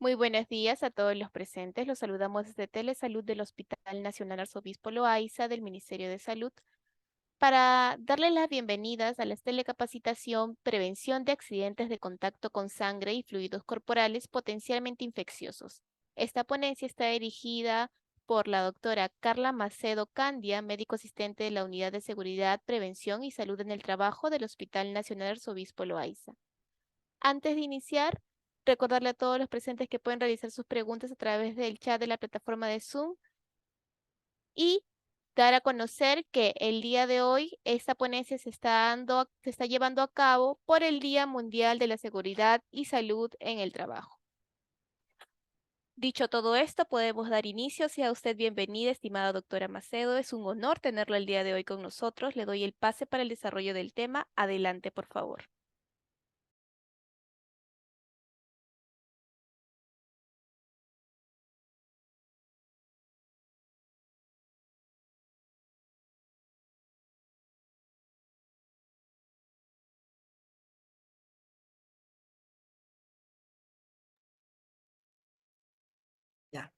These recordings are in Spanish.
Muy buenos días a todos los presentes. Los saludamos desde Telesalud del Hospital Nacional Arzobispo Loaiza del Ministerio de Salud para darles las bienvenidas a la telecapacitación Prevención de accidentes de contacto con sangre y fluidos corporales potencialmente infecciosos. Esta ponencia está dirigida por la doctora Carla Macedo Candia, médico asistente de la Unidad de Seguridad, Prevención y Salud en el Trabajo del Hospital Nacional Arzobispo Loaiza. Antes de iniciar, recordarle a todos los presentes que pueden realizar sus preguntas a través del chat de la plataforma de Zoom y dar a conocer que el día de hoy esta ponencia se está llevando a cabo por el Día Mundial de la Seguridad y Salud en el Trabajo. Dicho todo esto, podemos dar inicio. Sea usted bienvenida, estimada doctora Macedo. Es un honor tenerla el día de hoy con nosotros. Le doy el pase para el desarrollo del tema. Adelante, por favor. Ya.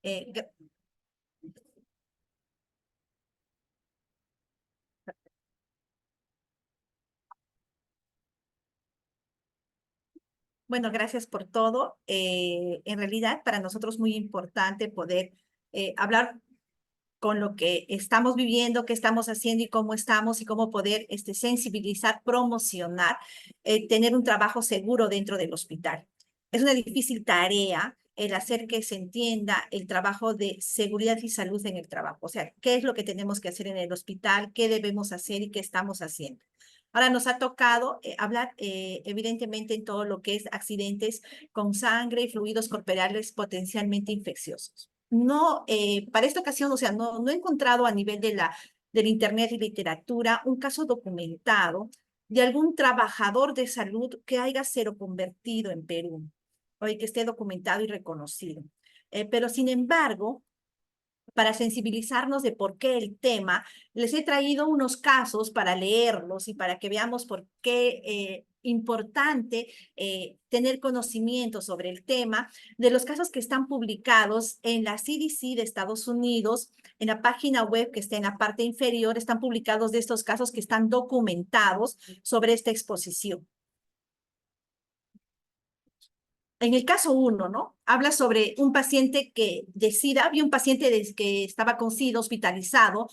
Eh, gra- bueno, gracias por todo. En realidad, para nosotros es muy importante poder hablar con lo que estamos viviendo, qué estamos haciendo y cómo poder sensibilizar, promocionar, tener un trabajo seguro dentro del hospital. Es una difícil tarea el hacer que se entienda el trabajo de seguridad y salud en el trabajo. O sea, qué es lo que tenemos que hacer en el hospital, qué debemos hacer y qué estamos haciendo. Ahora nos ha tocado hablar evidentemente en todo lo que es accidentes con sangre y fluidos corporales potencialmente infecciosos. No, para esta ocasión, o sea, no he encontrado a nivel del internet y literatura un caso documentado de algún trabajador de salud que haya sido convertido en Perú, o que esté documentado y reconocido. Pero sin embargo, para sensibilizarnos de por qué el tema, les he traído unos casos para leerlos y para que veamos por qué importante tener conocimiento sobre el tema de los casos que están publicados en la CDC de Estados Unidos, en la página web que está en la parte inferior, están publicados de estos casos que están documentados sobre esta exposición. En el caso 1, ¿no? Habla sobre un paciente que de SIDA, había un paciente que estaba con SIDA hospitalizado,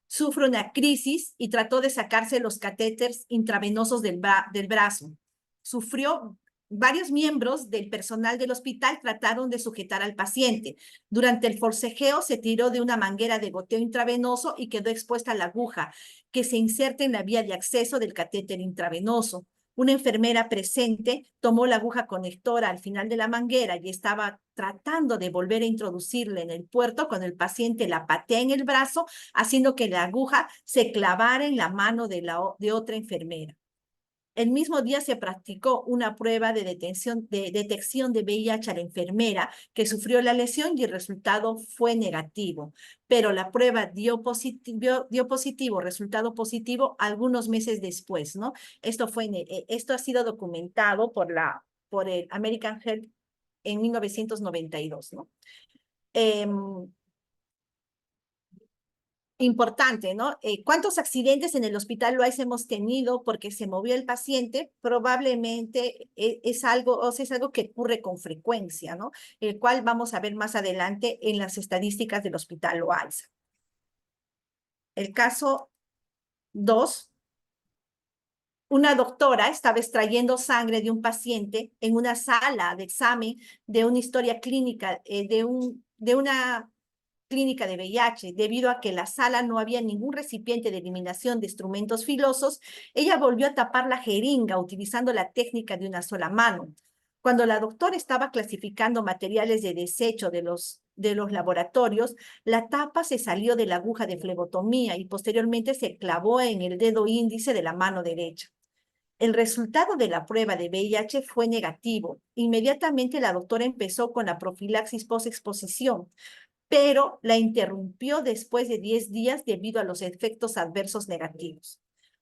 sufre una crisis y trató de sacarse los catéteres intravenosos del brazo. Sufrió, varios miembros del personal del hospital trataron de sujetar al paciente. Durante el forcejeo se tiró de una manguera de goteo intravenoso y quedó expuesta a la aguja que se inserta en la vía de acceso del catéter intravenoso. Una enfermera presente tomó la aguja conectora al final de la manguera y estaba tratando de volver a introducirla en el puerto cuando el paciente la patea en el brazo, haciendo que la aguja se clavara en la mano de otra enfermera. El mismo día se practicó una prueba de detección de VIH a la enfermera que sufrió la lesión y el resultado fue negativo, pero la prueba dio positivo, resultado positivo algunos meses después, ¿no? Esto ha sido documentado por el American Health en 1992, ¿no? Importante, ¿no? ¿Cuántos accidentes en el hospital Loaiza hemos tenido porque se movió el paciente? Probablemente es algo, o sea, es algo que ocurre con frecuencia, ¿no? El cual vamos a ver más adelante en las estadísticas del hospital Loaiza. El caso 2, una doctora estaba extrayendo sangre de un paciente en una sala de examen de una historia clínica, de una clínica de VIH. Debido a que en la sala no había ningún recipiente de eliminación de instrumentos filosos, ella volvió a tapar la jeringa utilizando la técnica de una sola mano. Cuando la doctora estaba clasificando materiales de desecho de los laboratorios, la tapa se salió de la aguja de flebotomía y posteriormente se clavó en el dedo índice de la mano derecha. El resultado de la prueba de VIH fue negativo. Inmediatamente la doctora empezó con la profilaxis post-exposición, pero la interrumpió después de 10 días debido a los efectos adversos negativos.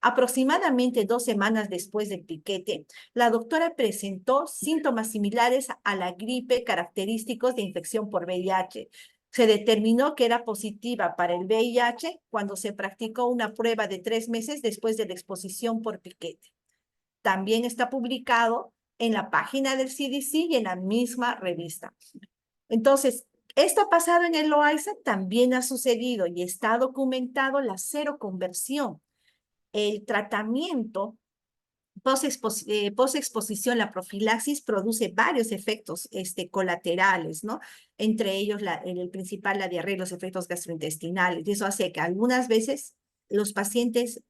Aproximadamente 2 semanas después del piquete, la doctora presentó síntomas similares a la gripe característicos de infección por VIH. Se determinó que era positiva para el VIH cuando se practicó una prueba de 3 meses después de la exposición por piquete. También está publicado en la página del CDC y en la misma revista. Entonces, esto ha pasado en el Loaiza, también ha sucedido y está documentado la seroconversión. El tratamiento post-exposición, la profilaxis produce varios efectos colaterales, ¿no? Entre ellos, el principal, la diarrea y los efectos gastrointestinales. Y eso hace que algunas veces los pacientes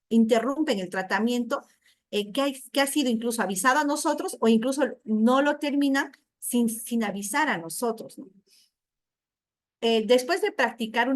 interrumpen el tratamiento que ha sido incluso avisado a nosotros o incluso no lo terminan sin avisar a nosotros, ¿no? Después de practicar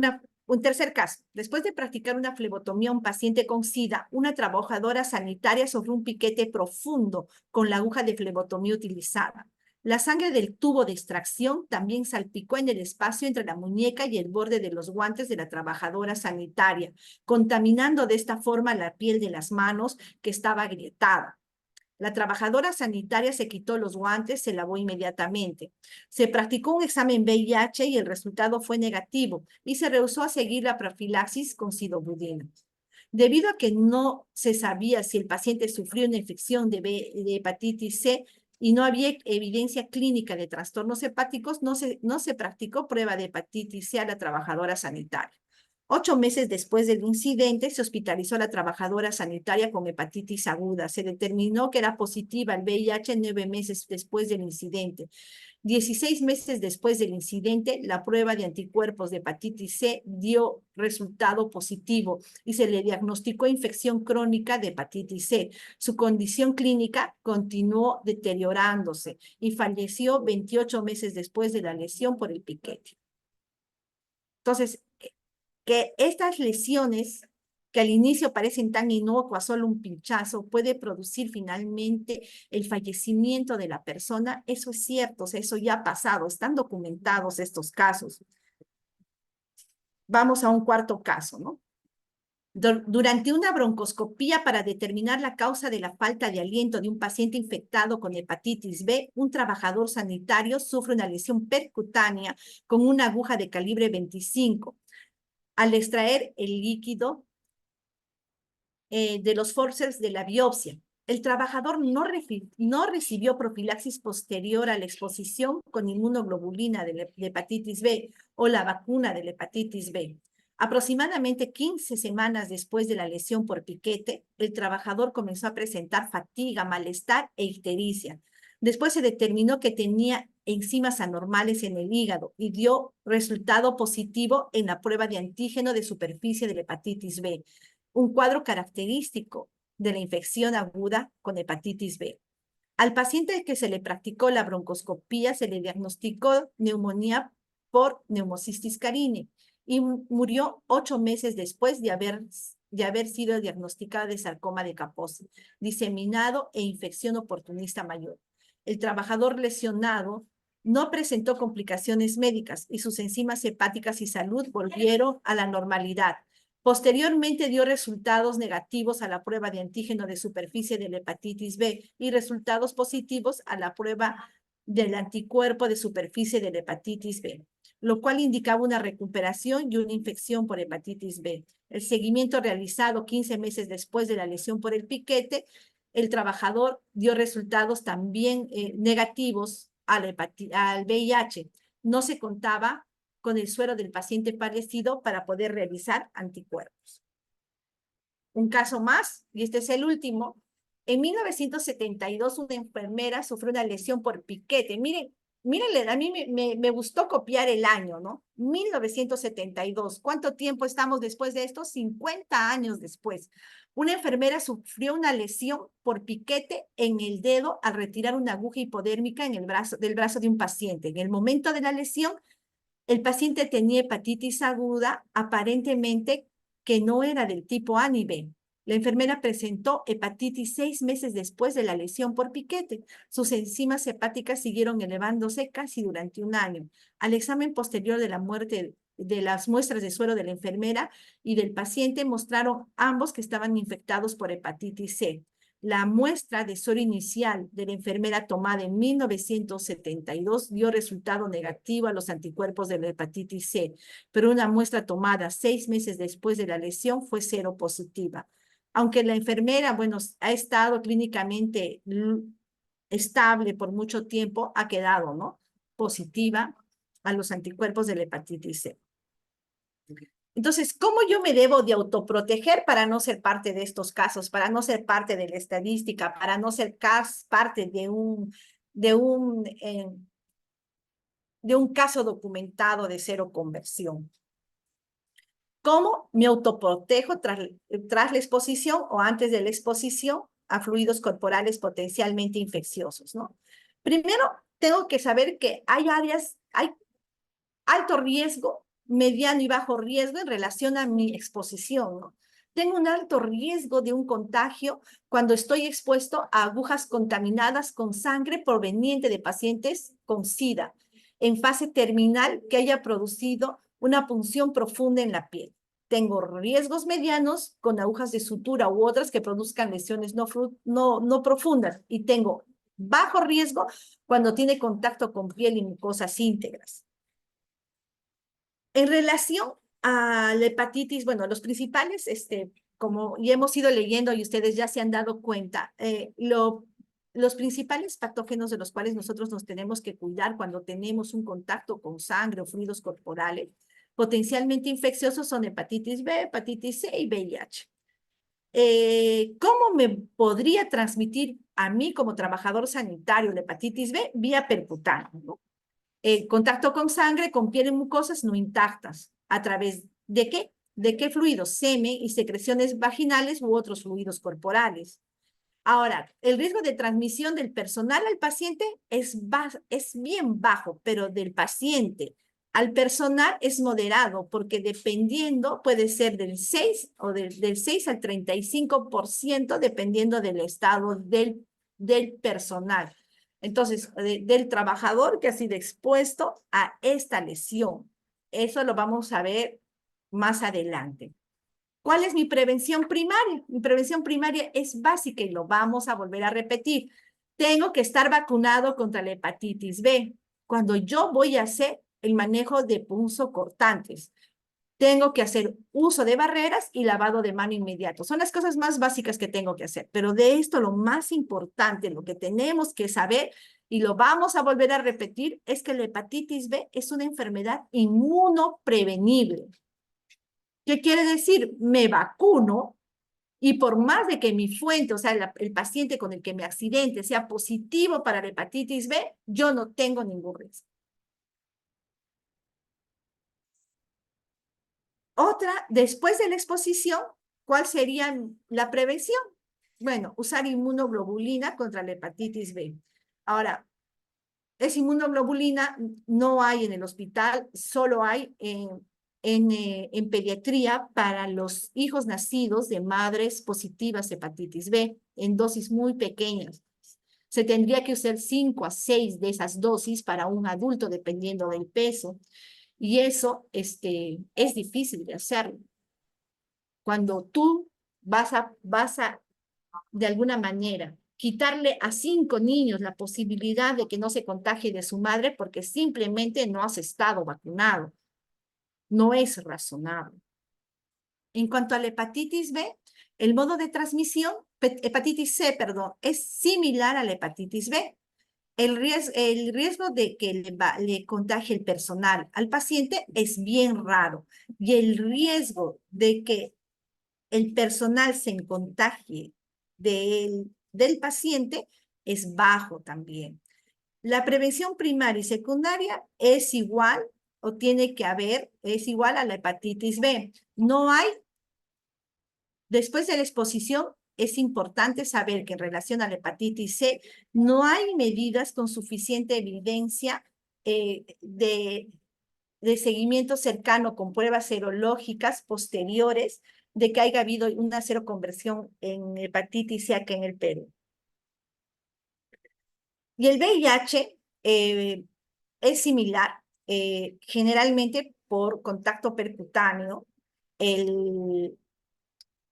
un tercer caso, después de practicar una flebotomía a un paciente con SIDA, una trabajadora sanitaria sufrió un piquete profundo con la aguja de flebotomía utilizada. La sangre del tubo de extracción también salpicó en el espacio entre la muñeca y el borde de los guantes de la trabajadora sanitaria, contaminando de esta forma la piel de las manos que estaba agrietada. La trabajadora sanitaria se quitó los guantes, se lavó inmediatamente. Se practicó un examen VIH y el resultado fue negativo y se rehusó a seguir la profilaxis con sidobudina. Debido a que no se sabía si el paciente sufrió una infección de hepatitis C y no había evidencia clínica de trastornos hepáticos, no se practicó prueba de hepatitis C a la trabajadora sanitaria. 8 meses después del incidente, se hospitalizó a la trabajadora sanitaria con hepatitis aguda. Se determinó que era positiva al VIH 9 meses después del incidente. 16 meses después del incidente, la prueba de anticuerpos de hepatitis C dio resultado positivo y se le diagnosticó infección crónica de hepatitis C. Su condición clínica continuó deteriorándose y falleció 28 meses después de la lesión por el piquete. Entonces, que estas lesiones que al inicio parecen tan inocuas, solo un pinchazo, puede producir finalmente el fallecimiento de la persona. Eso es cierto, o sea, eso ya ha pasado, están documentados estos casos. Vamos a un cuarto caso, ¿no? Durante una broncoscopía para determinar la causa de la falta de aliento de un paciente infectado con hepatitis B, un trabajador sanitario sufre una lesión percutánea con una aguja de calibre 25. Al extraer el líquido de los forceps de la biopsia, el trabajador no recibió profilaxis posterior a la exposición con inmunoglobulina de hepatitis B o la vacuna de la hepatitis B. Aproximadamente 15 semanas después de la lesión por piquete, el trabajador comenzó a presentar fatiga, malestar e ictericia. Después se determinó que tenía enzimas anormales en el hígado y dio resultado positivo en la prueba de antígeno de superficie de la hepatitis B, un cuadro característico de la infección aguda con hepatitis B. Al paciente al que se le practicó la broncoscopía se le diagnosticó neumonía por neumocistis carini y murió 8 meses después de haber sido diagnosticada de sarcoma de Kaposi, diseminado e infección oportunista mayor. El trabajador lesionado no presentó complicaciones médicas y sus enzimas hepáticas y salud volvieron a la normalidad. Posteriormente dio resultados negativos a la prueba de antígeno de superficie de la hepatitis B y resultados positivos a la prueba del anticuerpo de superficie de la hepatitis B, lo cual indicaba una recuperación y una infección por hepatitis B. El seguimiento realizado 15 meses después de la lesión por el piquete, el trabajador dio resultados también negativos al VIH. No se contaba con el suero del paciente fallecido para poder realizar anticuerpos. Un caso más, y este es el último. En 1972, una enfermera sufrió una lesión por piquete. Miren, a mí me gustó copiar el año, ¿no? 1972. ¿Cuánto tiempo estamos después de esto? 50 años después. Una enfermera sufrió una lesión por piquete en el dedo al retirar una aguja hipodérmica del brazo de un paciente. En el momento de la lesión, el paciente tenía hepatitis aguda, aparentemente que no era del tipo A ni B. La enfermera presentó hepatitis 6 meses después de la lesión por piquete. Sus enzimas hepáticas siguieron elevándose casi durante un año. Al examen posterior de la muerte de las muestras de suero de la enfermera y del paciente mostraron ambos que estaban infectados por hepatitis C. La muestra de suero inicial de la enfermera tomada en 1972 dio resultado negativo a los anticuerpos de la hepatitis C, pero una muestra tomada 6 meses después de la lesión fue cero positiva. Aunque la enfermera, bueno, ha estado clínicamente estable por mucho tiempo, ha quedado, ¿no?, positiva a los anticuerpos de la hepatitis C. Entonces, ¿cómo yo me debo de autoproteger para no ser parte de estos casos, para no ser parte de la estadística, para no ser parte de un caso documentado de cero conversión? ¿Cómo me autoprotejo tras la exposición o antes de la exposición a fluidos corporales potencialmente infecciosos, ¿no? Primero, tengo que saber que hay alto riesgo, mediano y bajo riesgo en relación a mi exposición, ¿no? Tengo un alto riesgo de un contagio cuando estoy expuesto a agujas contaminadas con sangre proveniente de pacientes con SIDA, en fase terminal que haya producido una punción profunda en la piel. Tengo riesgos medianos con agujas de sutura u otras que produzcan lesiones no profundas, y tengo bajo riesgo cuando tiene contacto con piel y mucosas íntegras. En relación a la hepatitis, bueno, los principales, como ya hemos ido leyendo y ustedes ya se han dado cuenta, los principales patógenos de los cuales nosotros nos tenemos que cuidar cuando tenemos un contacto con sangre o fluidos corporales potencialmente infecciosos son hepatitis B, hepatitis C y VIH. ¿Cómo me podría transmitir a mí como trabajador sanitario la hepatitis B? Vía percutánea, ¿no? Contacto con sangre, con piel y mucosas no intactas. ¿A través de qué? ¿De qué fluidos? Semen y secreciones vaginales u otros fluidos corporales. Ahora, el riesgo de transmisión del personal al paciente es bien bajo, pero del paciente al personal es moderado, porque dependiendo, puede ser del 6 o del 6 al 35%, dependiendo del estado del personal. Entonces, del trabajador que ha sido expuesto a esta lesión. Eso lo vamos a ver más adelante. ¿Cuál es mi prevención primaria? Mi prevención primaria es básica y lo vamos a volver a repetir. Tengo que estar vacunado contra la hepatitis B. Cuando yo voy a hacer el manejo de punzocortantes, tengo que hacer uso de barreras y lavado de mano inmediato. Son las cosas más básicas que tengo que hacer. Pero de esto lo más importante, lo que tenemos que saber, y lo vamos a volver a repetir, es que la hepatitis B es una enfermedad inmunoprevenible. ¿Qué quiere decir? Me vacuno y por más de que mi fuente, o sea, el paciente con el que me accidente sea positivo para la hepatitis B, yo no tengo ningún riesgo. Otra, después de la exposición, ¿cuál sería la prevención? Bueno, usar inmunoglobulina contra la hepatitis B. Ahora, esa inmunoglobulina no hay en el hospital, solo hay en pediatría para los hijos nacidos de madres positivas de hepatitis B, en dosis muy pequeñas. Se tendría que usar 5 a 6 de esas dosis para un adulto, dependiendo del peso. Y eso es difícil de hacerlo. Cuando tú vas a, de alguna manera, quitarle a 5 niños la posibilidad de que no se contagie de su madre porque simplemente no has estado vacunado. No es razonable. En cuanto a la hepatitis B, el modo de transmisión, hepatitis C, perdón, es similar a la hepatitis B. El riesgo de que le contagie el personal al paciente es bien raro, y el riesgo de que el personal se contagie del paciente es bajo también. La prevención primaria y secundaria es igual o tiene que haber, es igual a la hepatitis B. No hay, después de la exposición, es importante saber que en relación a la hepatitis C no hay medidas con suficiente evidencia de seguimiento cercano con pruebas serológicas posteriores de que haya habido una seroconversión en hepatitis C acá en el Perú. Y el VIH es similar. Generalmente por contacto percutáneo.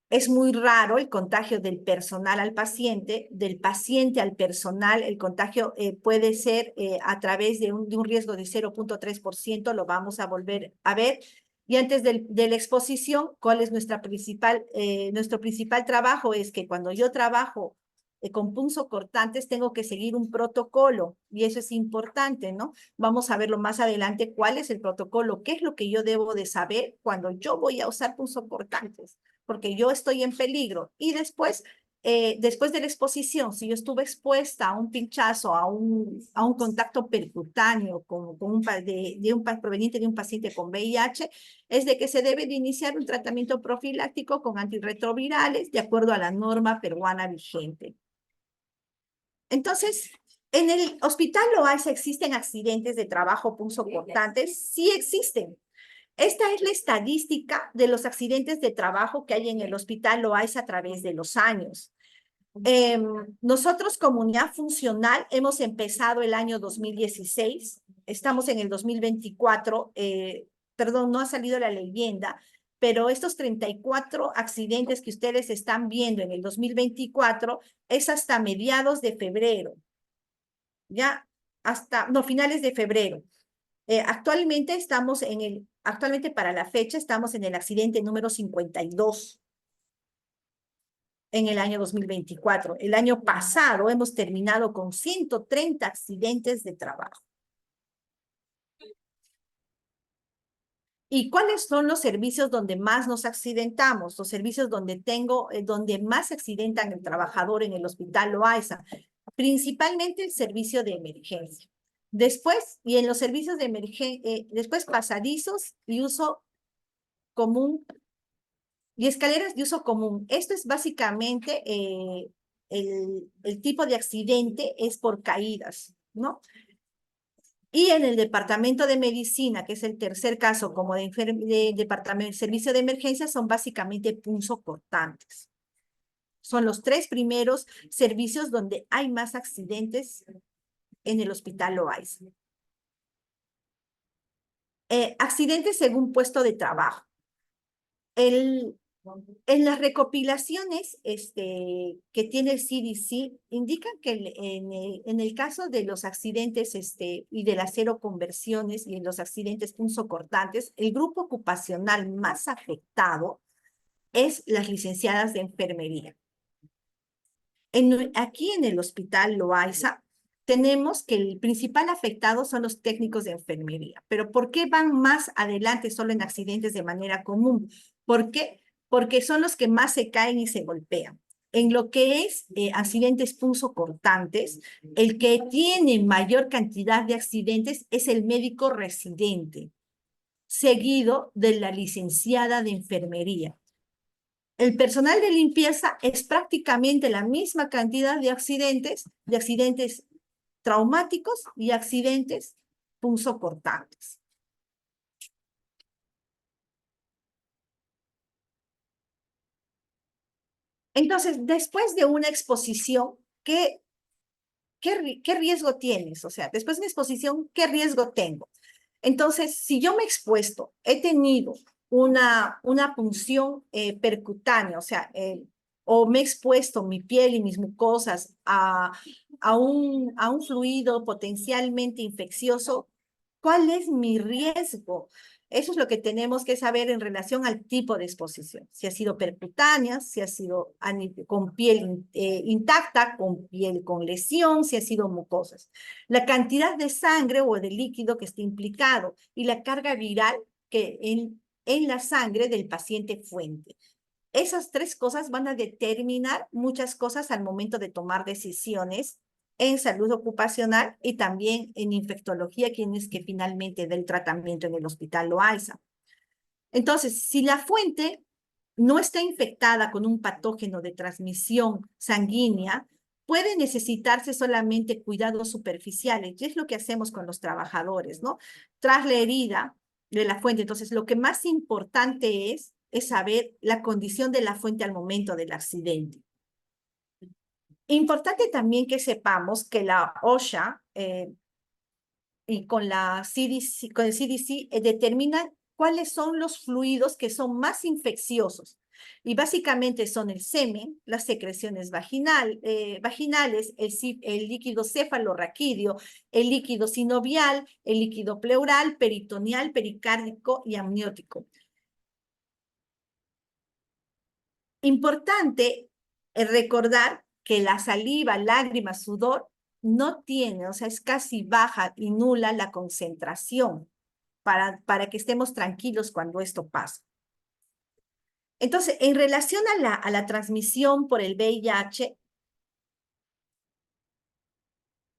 Es muy raro el contagio del personal al paciente, del paciente al personal. El contagio puede ser a través de un riesgo de 0.3%, lo vamos a volver a ver. Y antes de la exposición, ¿cuál es nuestro principal trabajo? Es que cuando yo trabajo con punzocortantes, tengo que seguir un protocolo, y eso es importante, ¿no? Vamos a verlo más adelante, cuál es el protocolo, qué es lo que yo debo de saber cuando yo voy a usar punzocortantes, porque yo estoy en peligro. Y después de la exposición, si yo estuve expuesta a un pinchazo, a un contacto percutáneo proveniente de un paciente con VIH, es de que se debe de iniciar un tratamiento profiláctico con antirretrovirales de acuerdo a la norma peruana vigente. Entonces, en el Hospital Loaiza existen accidentes de trabajo punzocortantes. Sí existen. Esta es la estadística de los accidentes de trabajo que hay en el Hospital Loaiza a través de los años. Nosotros como unidad funcional hemos empezado el año 2016, estamos en el 2024, perdón, no ha salido la leyenda, pero estos 34 accidentes que ustedes están viendo en el 2024 es hasta mediados de febrero, ya no, finales de febrero. Actualmente para la fecha estamos en el accidente número 52 en el año 2024. El año pasado hemos terminado con 130 accidentes de trabajo. ¿Y cuáles son los servicios donde más nos accidentamos? Los servicios donde más se accidentan el trabajador en el Hospital Loaiza. Principalmente el servicio de emergencia. Después, y en los servicios de emergencia, después pasadizos y uso común y escaleras de uso común. Esto es básicamente el tipo de accidente es por caídas, ¿no? Y en el departamento de medicina, que es el tercer caso como de departamento, servicio de emergencia, son básicamente punzocortantes. Son los tres primeros servicios donde hay más accidentes en el Hospital Loaiza. Accidentes según puesto de trabajo. En las recopilaciones que tiene el CDC, indican que en el caso de los accidentes y de las seroconversiones y en los accidentes punzocortantes, el grupo ocupacional más afectado es las licenciadas de enfermería. Aquí en el Hospital Loaiza tenemos que el principal afectado son los técnicos de enfermería. Pero ¿por qué van más adelante solo en accidentes de manera común? ¿Por qué? Porque son los que más se caen y se golpean. En lo que es accidentes punzocortantes, el que tiene mayor cantidad de accidentes es el médico residente, seguido de la licenciada de enfermería. El personal de limpieza es prácticamente la misma cantidad de accidentes traumáticos y accidentes punzocortantes. Entonces, después de una exposición, ¿qué riesgo tienes? O sea, después de una exposición, ¿qué riesgo tengo? Entonces, si yo me he expuesto, he tenido una punción percutánea, o sea, o me he expuesto mi piel y mis mucosas a un fluido potencialmente infeccioso, ¿cuál es mi riesgo? Eso es lo que tenemos que saber en relación al tipo de exposición. Si ha sido percutánea, si ha sido con piel intacta, con piel con lesión, si ha sido mucosas. La cantidad de sangre o de líquido que esté implicado y la carga viral que en la sangre del paciente fuente. Esas tres cosas van a determinar muchas cosas al momento de tomar decisiones en salud ocupacional y también en infectología, quien es que finalmente da el tratamiento en el Hospital Loaiza. Entonces, si la fuente no está infectada con un patógeno de transmisión sanguínea, puede necesitarse solamente cuidados superficiales, y es lo que hacemos con los trabajadores, ¿no? Tras la herida de la fuente. Entonces, lo que más importante es saber la condición de la fuente al momento del accidente. Importante también que sepamos que la OSHA y con el CDC determinan cuáles son los fluidos que son más infecciosos. Y básicamente son el semen, las secreciones vaginales, el líquido cefalorraquídeo, el líquido sinovial, el líquido pleural, peritoneal, pericárdico y amniótico. Importante recordar que la saliva, lágrimas, sudor no tiene, o sea, es casi baja y nula la concentración para que estemos tranquilos cuando esto pasa. Entonces, en relación a la transmisión por el VIH,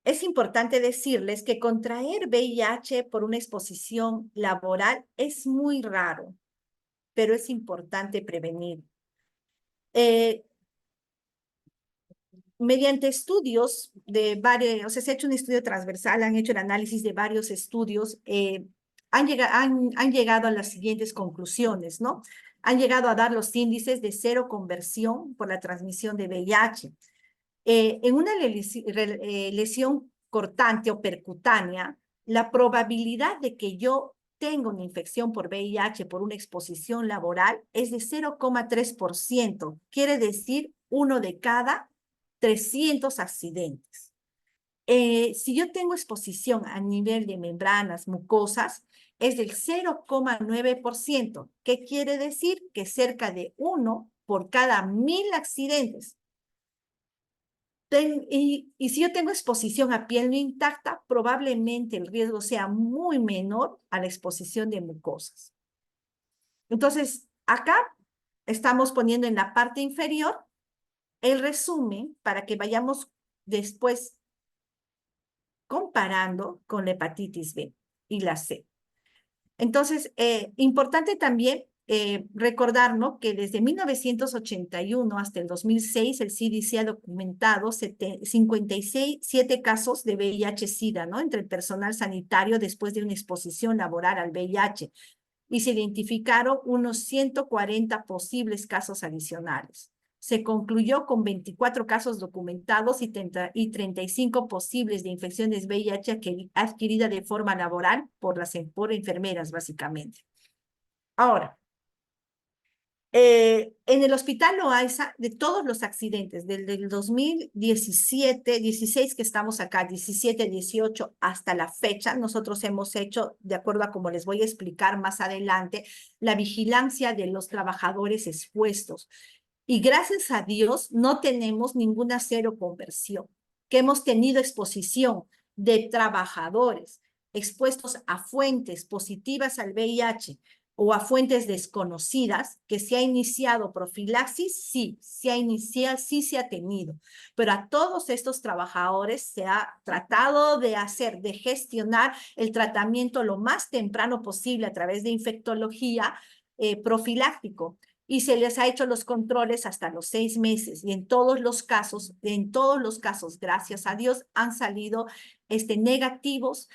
es importante decirles que contraer VIH por una exposición laboral es muy raro, pero es importante prevenir. Mediante estudios de varios, o sea, se ha hecho un estudio transversal, han hecho el análisis de varios estudios, han llegado a las siguientes conclusiones, ¿no? Han llegado a dar los índices de cero conversión por la transmisión de VIH. En una lesión cortante o percutánea, la probabilidad de que yo tenga una infección por VIH por una exposición laboral es de 0,3%. Quiere decir 1 de cada 300 accidentes. Si yo tengo exposición a nivel de membranas mucosas, es del 0,9%. ¿Qué quiere decir? Que cerca de 1 por cada 1000 accidentes. Y si yo tengo exposición a piel no intacta, probablemente el riesgo sea muy menor a la exposición de mucosas. Entonces, acá estamos poniendo en la parte inferior el resumen para que vayamos después comparando con la hepatitis B y la C. Entonces, importante también recordar, ¿no?, que desde 1981 hasta el 2006 el CDC ha documentado 57 casos de VIH-Sida, ¿no?, entre el personal sanitario después de una exposición laboral al VIH, y se identificaron unos 140 posibles casos adicionales. Se concluyó con 24 casos documentados y 35 posibles de infecciones VIH adquirida de forma laboral por enfermeras, básicamente. Ahora, en el Hospital Loaiza, de todos los accidentes, desde el 2017, 16 que estamos acá, 17, 18, hasta la fecha, nosotros hemos hecho, de acuerdo a como les voy a explicar más adelante, la vigilancia de los trabajadores expuestos. Y gracias a Dios no tenemos ninguna cero conversión, que hemos tenido exposición de trabajadores expuestos a fuentes positivas al VIH o a fuentes desconocidas, que se ha iniciado profilaxis, sí, sí se ha tenido, pero a todos estos trabajadores se ha tratado de gestionar el tratamiento lo más temprano posible a través de infectología profiláctico, y se les ha hecho los controles hasta los 6 meses, y en todos los casos, gracias a Dios, han salido negativos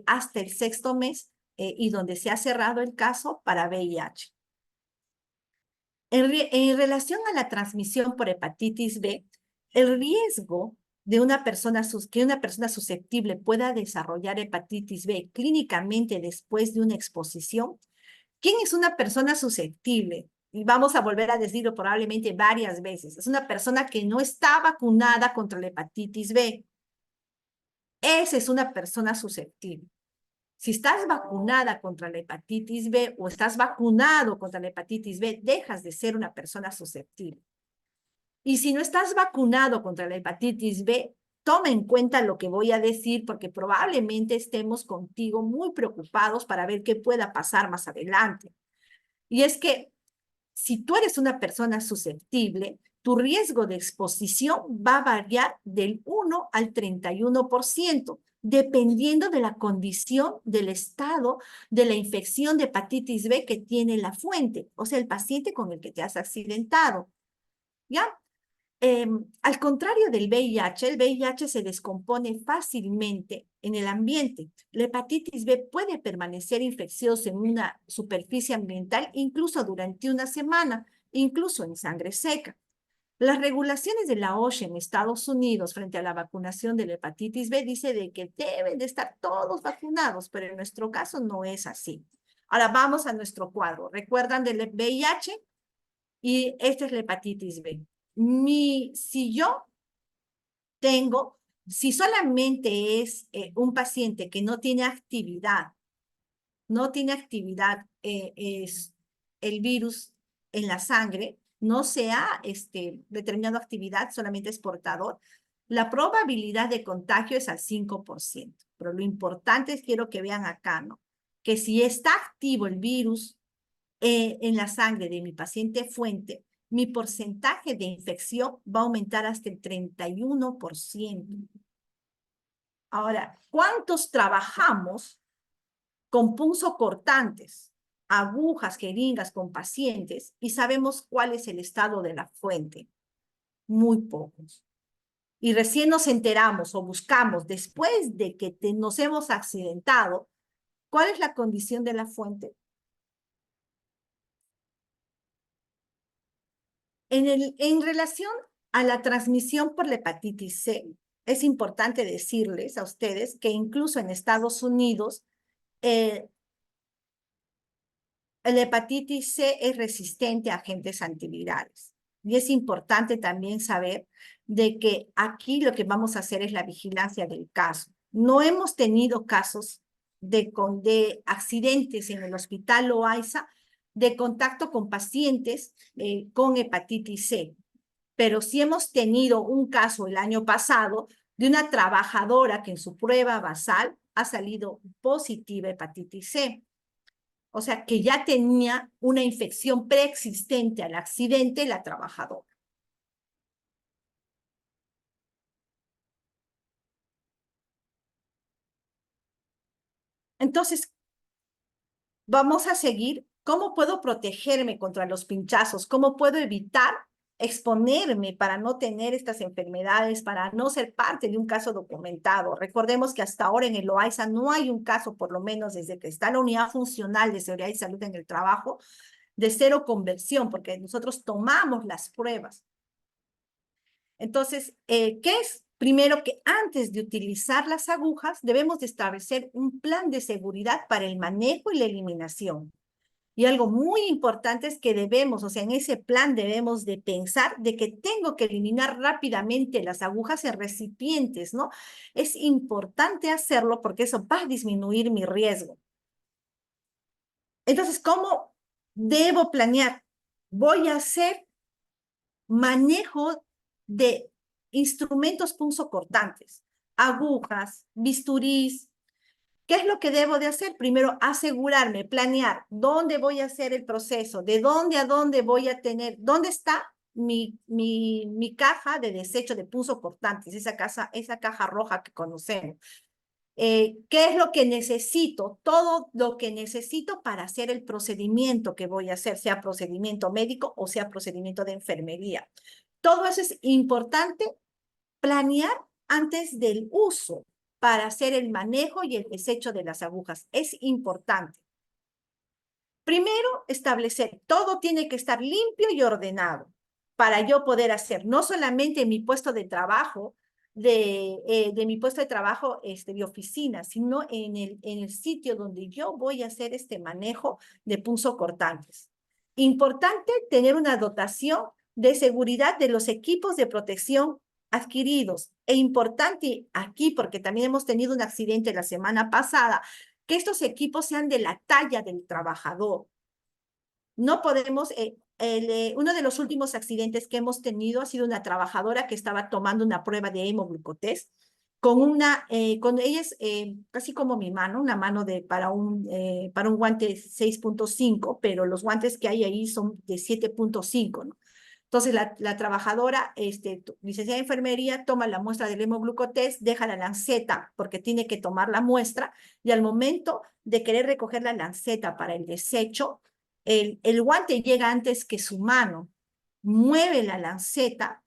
hasta el 6º mes, y donde se ha cerrado el caso para VIH. En relación a la transmisión por hepatitis B, el riesgo de que una persona susceptible pueda desarrollar hepatitis B clínicamente después de una exposición. ¿Quién es una persona susceptible? Y vamos a volver a decirlo probablemente varias veces. Es una persona que no está vacunada contra la hepatitis B. Esa es una persona susceptible. Si estás vacunada contra la hepatitis B o estás vacunado contra la hepatitis B, dejas de ser una persona susceptible. Y si no estás vacunado contra la hepatitis B, toma en cuenta lo que voy a decir, porque probablemente estemos contigo muy preocupados para ver qué pueda pasar más adelante. Y es que si tú eres una persona susceptible, tu riesgo de exposición va a variar del 1 al 31%, dependiendo de la condición del estado de la infección de hepatitis B que tiene la fuente, o sea, el paciente con el que te has accidentado. ¿Ya? Al contrario del VIH, el VIH se descompone fácilmente en el ambiente. La hepatitis B puede permanecer infecciosa en una superficie ambiental incluso durante una semana, incluso en sangre seca. Las regulaciones de la OSHA en Estados Unidos frente a la vacunación de la hepatitis B dice de que deben de estar todos vacunados, pero en nuestro caso no es así. Ahora vamos a nuestro cuadro. ¿Recuerdan del VIH? Y esta es la hepatitis B. Si yo tengo, si solamente es un paciente que no tiene actividad, es el virus en la sangre, no se ha determinado actividad, solamente es portador, la probabilidad de contagio es al 5%. Pero lo importante es, quiero que vean acá, ¿no? Que si está activo el virus en la sangre de mi paciente fuente, mi porcentaje de infección va a aumentar hasta el 31%. Ahora, ¿cuántos trabajamos con punzocortantes, agujas, jeringas con pacientes y sabemos cuál es el estado de la fuente? Muy pocos. Y recién nos enteramos o buscamos después de que nos hemos accidentado, ¿cuál es la condición de la fuente? En relación a la transmisión por la hepatitis C, es importante decirles a ustedes que incluso en Estados Unidos, la hepatitis C es resistente a agentes antivirales. Y es importante también saber de que aquí lo que vamos a hacer es la vigilancia del caso. No hemos tenido casos de accidentes en el hospital Loaiza de contacto con pacientes con hepatitis C, pero sí hemos tenido un caso el año pasado de una trabajadora que en su prueba basal ha salido positiva hepatitis C. O sea, que ya tenía una infección preexistente al accidente la trabajadora. Entonces, vamos a seguir. ¿Cómo puedo protegerme contra los pinchazos? ¿Cómo puedo evitar exponerme para no tener estas enfermedades, para no ser parte de un caso documentado? Recordemos que hasta ahora en el OAISA no hay un caso, por lo menos desde que está la unidad funcional de seguridad y salud en el trabajo, de cero conversión, porque nosotros tomamos las pruebas. Entonces, ¿qué es? Primero que antes de utilizar las agujas, debemos de establecer un plan de seguridad para el manejo y la eliminación. Y algo muy importante es que debemos, o sea, en ese plan debemos de pensar de que tengo que eliminar rápidamente las agujas en recipientes, ¿no? Es importante hacerlo porque eso va a disminuir mi riesgo. Entonces, ¿cómo debo planear? Voy a hacer manejo de instrumentos punzocortantes, agujas, bisturís. ¿Qué es lo que debo de hacer? Primero, asegurarme, planear dónde voy a hacer el proceso, de dónde a dónde voy a tener, dónde está mi caja de desecho de punzocortantes, esa caja roja que conocemos. ¿Qué es lo que necesito? Todo lo que necesito para hacer el procedimiento que voy a hacer, sea procedimiento médico o sea procedimiento de enfermería. Todo eso es importante planear antes del uso para hacer el manejo y el desecho de las agujas. Es importante. Primero, establecer, todo tiene que estar limpio y ordenado para yo poder hacer, no solamente en mi puesto de trabajo, de mi puesto de trabajo de oficina, sino en el sitio donde yo voy a hacer este manejo de punzocortantes. Importante tener una dotación de seguridad de los equipos de protección adquiridos. E importante aquí, porque también hemos tenido un accidente la semana pasada, que estos equipos sean de la talla del trabajador. No podemos, uno de los últimos accidentes que hemos tenido ha sido una trabajadora que estaba tomando una prueba de hemoglucotés con ella es casi como mi mano, una mano para un guante 6.5, pero los guantes que hay ahí son de 7.5, ¿no? Entonces la trabajadora, licenciada en enfermería, toma la muestra del hemoglucotés, deja la lanceta porque tiene que tomar la muestra y al momento de querer recoger la lanceta para el desecho, el guante llega antes que su mano, mueve la lanceta,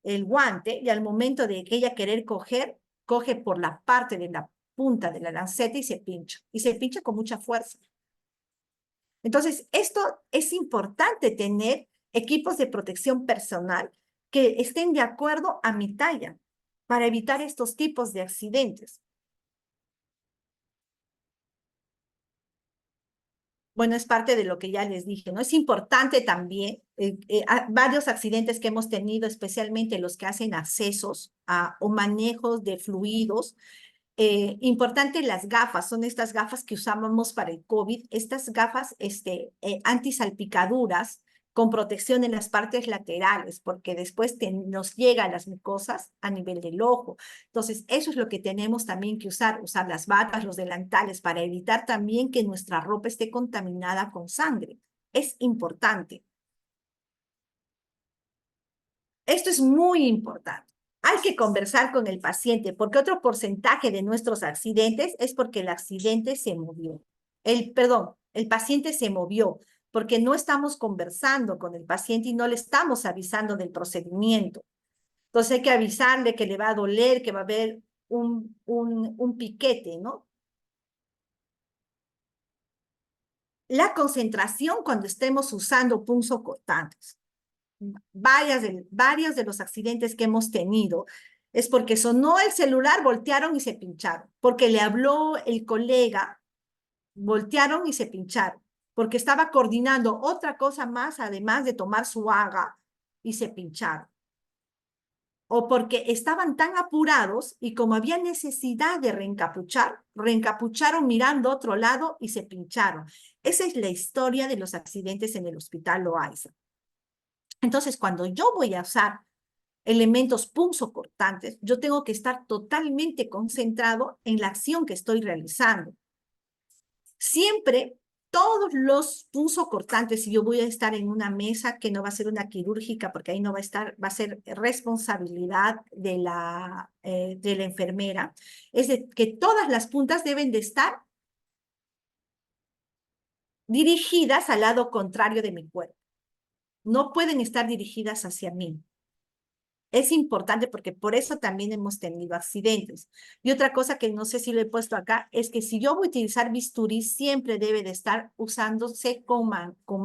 el guante, y al momento de que ella querer coger, coge por la parte de la punta de la lanceta y se pincha con mucha fuerza. Entonces, esto es importante tener equipos de protección personal que estén de acuerdo a mi talla para evitar estos tipos de accidentes. Bueno, es parte de lo que ya les dije, ¿no? Es importante también, varios accidentes que hemos tenido, especialmente los que hacen accesos o manejos de fluidos. Importante las gafas, son estas gafas que usábamos para el COVID, estas gafas antisalpicaduras con protección en las partes laterales, porque después nos llegan las mucosas a nivel del ojo. Entonces, eso es lo que tenemos también que usar las batas, los delantales, para evitar también que nuestra ropa esté contaminada con sangre. Es importante. Esto es muy importante. Hay que conversar con el paciente, porque otro porcentaje de nuestros accidentes es porque el accidente se movió. El paciente se movió, porque no estamos conversando con el paciente y no le estamos avisando del procedimiento. Entonces hay que avisarle que le va a doler, que va a haber un piquete, ¿no? La concentración cuando estemos usando punzocortantes. Varios de los accidentes que hemos tenido es porque sonó el celular, voltearon y se pincharon, porque le habló el colega, voltearon y se pincharon, porque estaba coordinando otra cosa más además de tomar su haga y se pincharon. O porque estaban tan apurados y como había necesidad de reencapucharon mirando a otro lado y se pincharon. Esa es la historia de los accidentes en el Hospital Loaiza. Entonces, cuando yo voy a usar elementos punzocortantes, yo tengo que estar totalmente concentrado en la acción que estoy realizando. Siempre, todos los punzocortantes, si yo voy a estar en una mesa que no va a ser una quirúrgica, porque ahí no va a estar, va a ser responsabilidad de la enfermera, es de que todas las puntas deben de estar dirigidas al lado contrario de mi cuerpo. No pueden estar dirigidas hacia mí. Es importante porque por eso también hemos tenido accidentes. Y otra cosa que no sé si lo he puesto acá es que si yo voy a utilizar bisturí, siempre debe de estar usándose con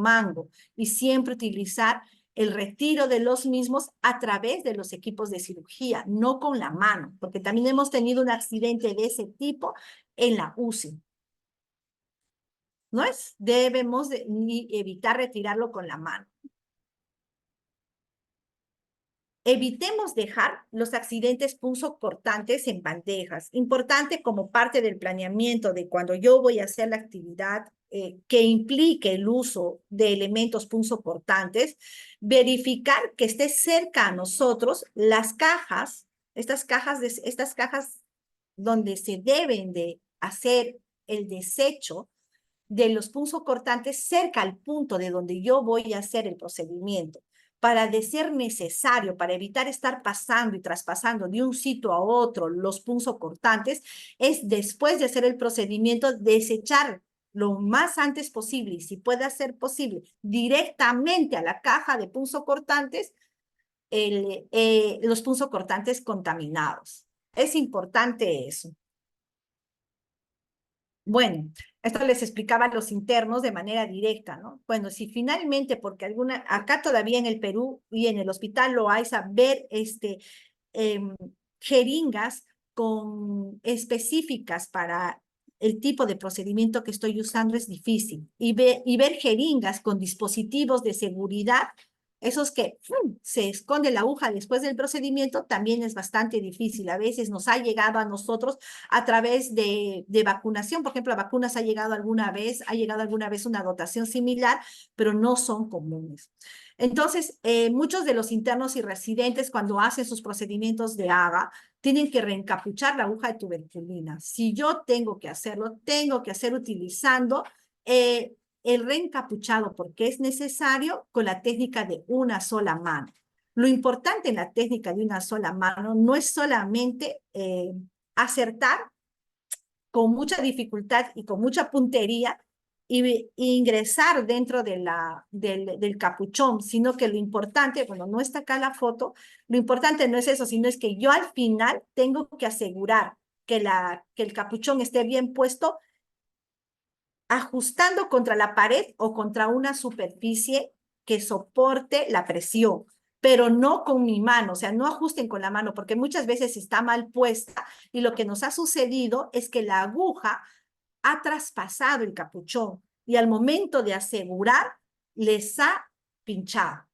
mango y siempre utilizar el retiro de los mismos a través de los equipos de cirugía, no con la mano, porque también hemos tenido un accidente de ese tipo en la UCI. ¿No es? Debemos evitar retirarlo con la mano. Evitemos dejar los accidentes punzocortantes en bandejas. Importante como parte del planeamiento de cuando yo voy a hacer la actividad que implique el uso de elementos punzocortantes, verificar que esté cerca a nosotros las cajas, estas cajas donde se deben de hacer el desecho de los punzocortantes cerca al punto de donde yo voy a hacer el procedimiento para, de ser necesario, para evitar estar pasando y traspasando de un sitio a otro los punzocortantes, es después de hacer el procedimiento desechar lo más antes posible, y si puede ser posible, directamente a la caja de punzocortantes, los punzocortantes contaminados. Es importante eso. Bueno, esto les explicaba a los internos de manera directa, ¿no? Bueno, si finalmente, porque acá todavía en el Perú y en el hospital lo hay, ver em, jeringas específicas para el tipo de procedimiento que estoy usando es difícil. Y ver jeringas con dispositivos de seguridad, esos que se esconde la aguja después del procedimiento, también es bastante difícil. A veces nos ha llegado a nosotros a través de vacunación. Por ejemplo, a vacunas ha llegado alguna vez una dotación similar, pero no son comunes. Entonces, muchos de los internos y residentes, cuando hacen sus procedimientos de AGA, tienen que reencapuchar la aguja de tuberculina. Si yo tengo que hacerlo, tengo que hacer utilizando el reencapuchado, porque es necesario con la técnica de una sola mano. Lo importante en la técnica de una sola mano no es solamente acertar con mucha dificultad y con mucha puntería y ingresar dentro del capuchón, sino que lo importante, bueno, no está acá la foto, lo importante no es eso, sino es que yo al final tengo que asegurar que el capuchón esté bien puesto, ajustando contra la pared o contra una superficie que soporte la presión, pero no con mi mano, o sea, no ajusten con la mano, porque muchas veces está mal puesta y lo que nos ha sucedido es que la aguja ha traspasado el capuchón y al momento de asegurar les ha pinchado.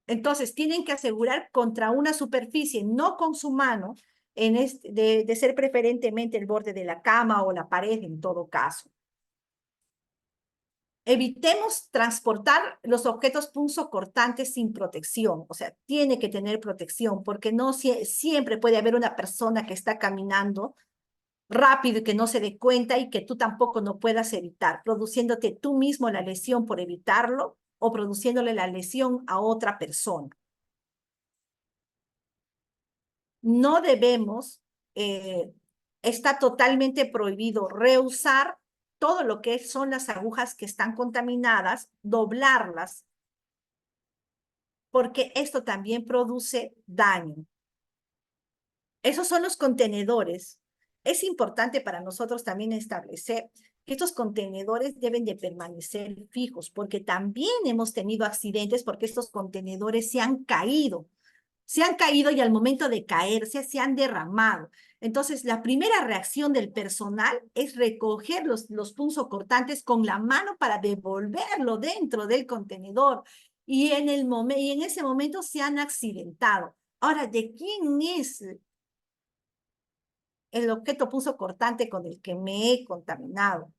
Entonces, tienen que asegurar contra una superficie, no con su mano, de ser preferentemente el borde de la cama o la pared en todo caso. Evitemos transportar los objetos punzocortantes sin protección, o sea, tiene que tener protección, porque no siempre puede haber una persona que está caminando rápido y que no se dé cuenta y que tú tampoco no puedas evitar, produciéndote tú mismo la lesión por evitarlo o produciéndole la lesión a otra persona. No debemos, está totalmente prohibido reusar todo lo que son las agujas que están contaminadas, doblarlas, porque esto también produce daño. Esos son los contenedores. Es importante para nosotros también establecer que estos contenedores deben de permanecer fijos, porque también hemos tenido accidentes porque estos contenedores se han caído y al momento de caerse se han derramado. Entonces, la primera reacción del personal es recoger los punzocortantes con la mano para devolverlo dentro del contenedor. Y en ese momento se han accidentado. Ahora, ¿de quién es el objeto punzocortante con el que me he contaminado?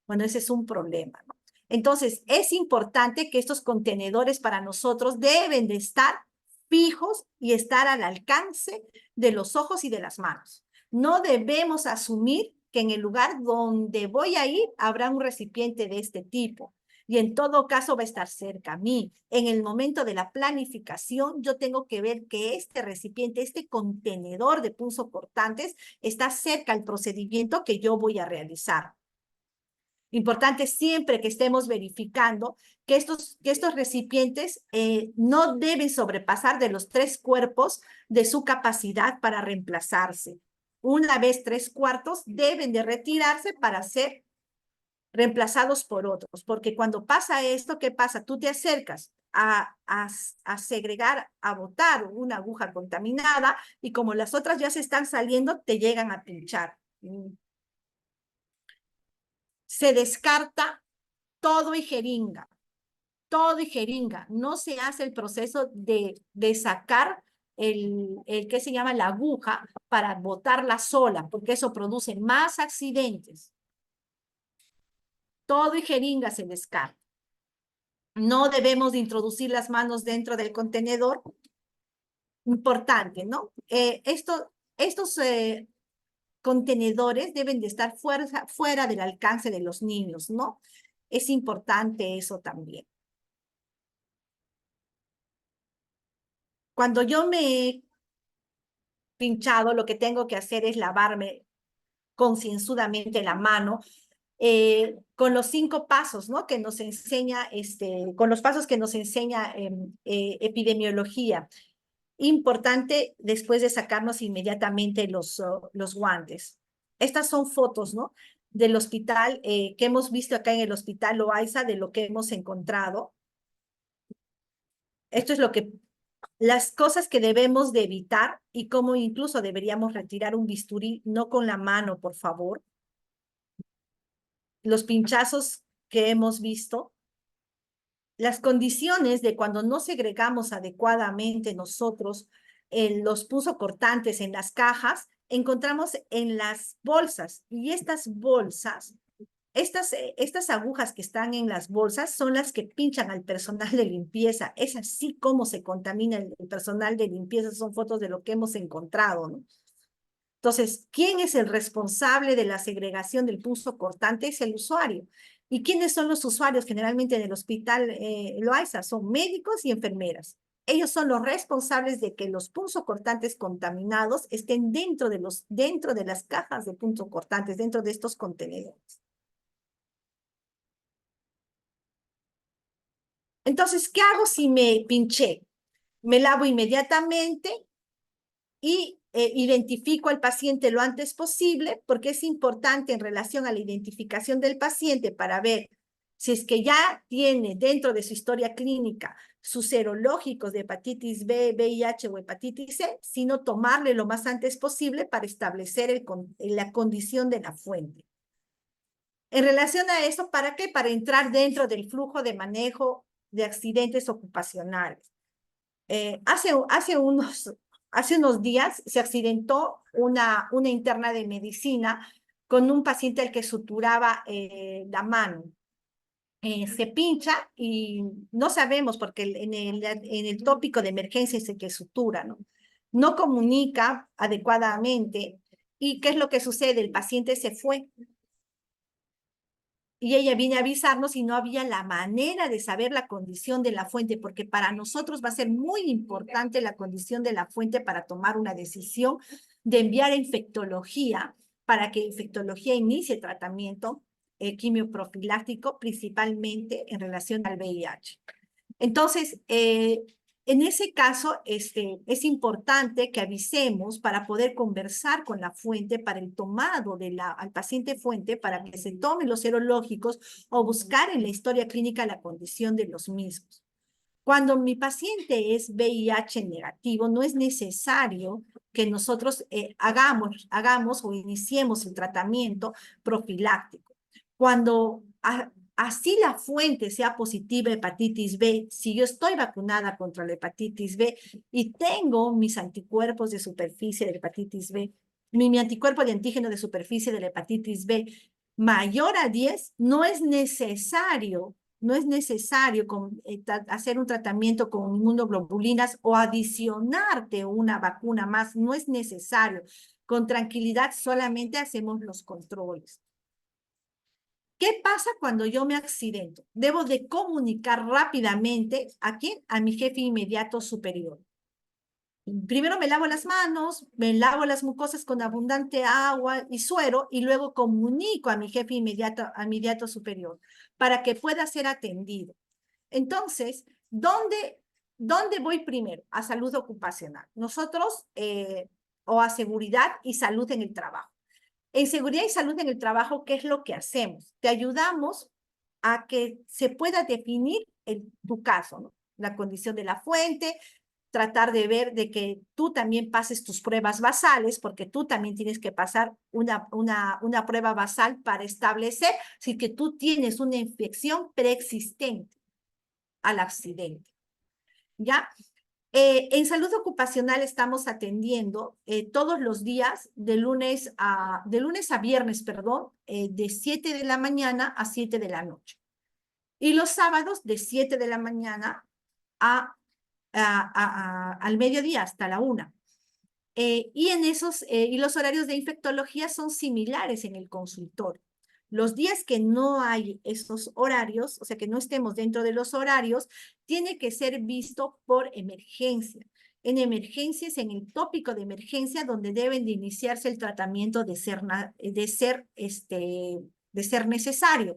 Bueno, ese es un problema, ¿no? Entonces, es importante que estos contenedores para nosotros deben de estar fijos y estar al alcance de los ojos y de las manos. No debemos asumir que en el lugar donde voy a ir habrá un recipiente de este tipo y en todo caso va a estar cerca a mí. En el momento de la planificación, yo tengo que ver que este recipiente, este contenedor de punzocortantes está cerca al procedimiento que yo voy a realizar. Importante siempre que estemos verificando que estos recipientes no deben sobrepasar de los 3/4 de su capacidad para reemplazarse. Una vez 3/4 deben de retirarse para ser reemplazados por otros, porque cuando pasa esto, ¿qué pasa? Tú te acercas a segregar, a botar una aguja contaminada y como las otras ya se están saliendo, te llegan a pinchar. Se descarta todo y jeringa, todo y jeringa. No se hace el proceso de sacar ¿qué se llama? La aguja para botarla sola, porque eso produce más accidentes. Todo y jeringa se descarta. No debemos de introducir las manos dentro del contenedor. Importante, ¿no? Estos contenedores deben de estar fuera del alcance de los niños, ¿no? Es importante eso también. Cuando yo me he pinchado, lo que tengo que hacer es lavarme concienzudamente la mano con los 5 pasos, ¿no? Que nos enseña, con los pasos que nos enseña epidemiología. Importante después de sacarnos inmediatamente los guantes. Estas son fotos, ¿no? Del hospital que hemos visto acá en el hospital Loaiza, de lo que hemos encontrado. Esto es las cosas que debemos de evitar y cómo incluso deberíamos retirar un bisturí, no con la mano, por favor. Los pinchazos que hemos visto, las condiciones de cuando no segregamos adecuadamente nosotros los punzocortantes en las cajas, encontramos en las bolsas y estas bolsas, estas agujas que están en las bolsas son las que pinchan al personal de limpieza. Es así como se contamina el personal de limpieza. Son fotos de lo que hemos encontrado, ¿no? Entonces, ¿quién es el responsable de la segregación del punzocortante? Es el usuario. ¿Y quiénes son los usuarios generalmente en el hospital Loaiza? Son médicos y enfermeras. Ellos son los responsables de que los punzocortantes contaminados estén dentro de las cajas de punzocortantes, dentro de estos contenedores. Entonces, ¿qué hago si me pinché? Me lavo inmediatamente y identifico al paciente lo antes posible, porque es importante en relación a la identificación del paciente para ver si es que ya tiene dentro de su historia clínica sus serológicos de hepatitis B, VIH o hepatitis C, sino tomarle lo más antes posible para establecer la condición de la fuente. En relación a eso, ¿para qué? Para entrar dentro del flujo de manejo de accidentes ocupacionales. Hace unos días se accidentó una interna de medicina con un paciente al que suturaba la mano. Se pincha y no sabemos, porque en el tópico de emergencia es el que sutura, ¿no? No comunica adecuadamente. ¿Y qué es lo que sucede? El paciente se fue y ella viene a avisarnos y no había la manera de saber la condición de la fuente, porque para nosotros va a ser muy importante la condición de la fuente para tomar una decisión de enviar a infectología para que infectología inicie tratamiento quimioprofiláctico, principalmente en relación al VIH. Entonces, en ese caso, es importante que avisemos para poder conversar con la fuente para el tomado al paciente fuente para que se tomen los serológicos o buscar en la historia clínica la condición de los mismos. Cuando mi paciente es VIH negativo, no es necesario que nosotros hagamos o iniciemos el tratamiento profiláctico. Cuando así la fuente sea positiva de hepatitis B, si yo estoy vacunada contra la hepatitis B y tengo mis anticuerpos de superficie de la hepatitis B, mi anticuerpo de antígeno de superficie de la hepatitis B mayor a 10, no es necesario hacer un tratamiento con inmunoglobulinas o adicionarte una vacuna más, no es necesario. Con tranquilidad solamente hacemos los controles. ¿Qué pasa cuando yo me accidento? Debo de comunicar rápidamente a quién, a mi jefe inmediato superior. Primero me lavo las manos, me lavo las mucosas con abundante agua y suero y luego comunico a mi jefe inmediato superior para que pueda ser atendido. Entonces, ¿dónde voy primero? A salud ocupacional. Nosotros, o a seguridad y salud en el trabajo. En seguridad y salud en el trabajo, ¿qué es lo que hacemos? Te ayudamos a que se pueda definir tu caso, ¿no? La condición de la fuente, tratar de ver de que tú también pases tus pruebas basales, porque tú también tienes que pasar una prueba basal para establecer si que tú tienes una infección preexistente al accidente, ¿ya? En salud ocupacional estamos atendiendo todos los días de lunes a viernes, perdón, de 7 de la mañana a 7 de la noche. Y los sábados de 7 de la mañana al mediodía hasta la 1. Y los horarios de infectología son similares en el consultorio. Los días que no hay esos horarios, o sea, que no estemos dentro de los horarios, tiene que ser visto por emergencia. En emergencias, en el tópico de emergencia, donde deben de iniciarse el tratamiento de ser necesario.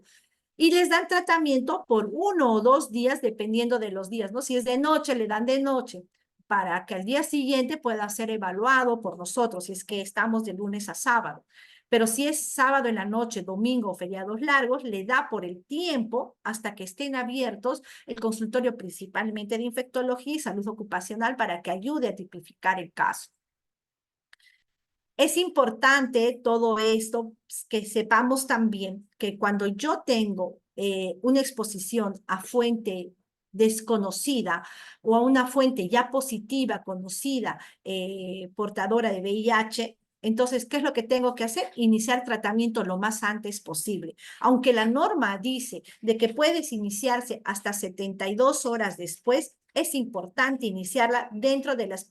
Y les dan tratamiento por 1 o 2 días, dependiendo de los días, ¿no? Si es de noche, le dan de noche, para que al día siguiente pueda ser evaluado por nosotros, si es que estamos de lunes a sábado. Pero si es sábado en la noche, domingo o feriados largos, le da por el tiempo hasta que estén abiertos el consultorio principalmente de infectología y salud ocupacional para que ayude a tipificar el caso. Es importante todo esto, que sepamos también que cuando yo tengo una exposición a fuente desconocida o a una fuente ya positiva, conocida, portadora de VIH, entonces, ¿qué es lo que tengo que hacer? Iniciar tratamiento lo más antes posible. Aunque la norma dice de que puedes iniciarse hasta 72 horas después, es importante iniciarla dentro de las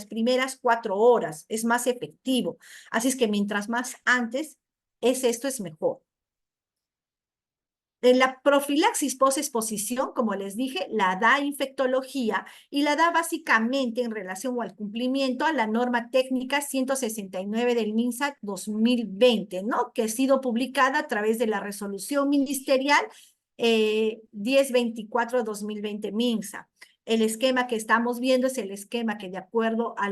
primeras 4 horas. Es más efectivo. Así es que mientras más antes esto es mejor. En la profilaxis post-exposición, como les dije, la da infectología y la da básicamente en relación o al cumplimiento a la norma técnica 169 del MINSA 2020, ¿no? Que ha sido publicada a través de la resolución ministerial 1024-2020 MINSA. El esquema que estamos viendo es el esquema que de acuerdo a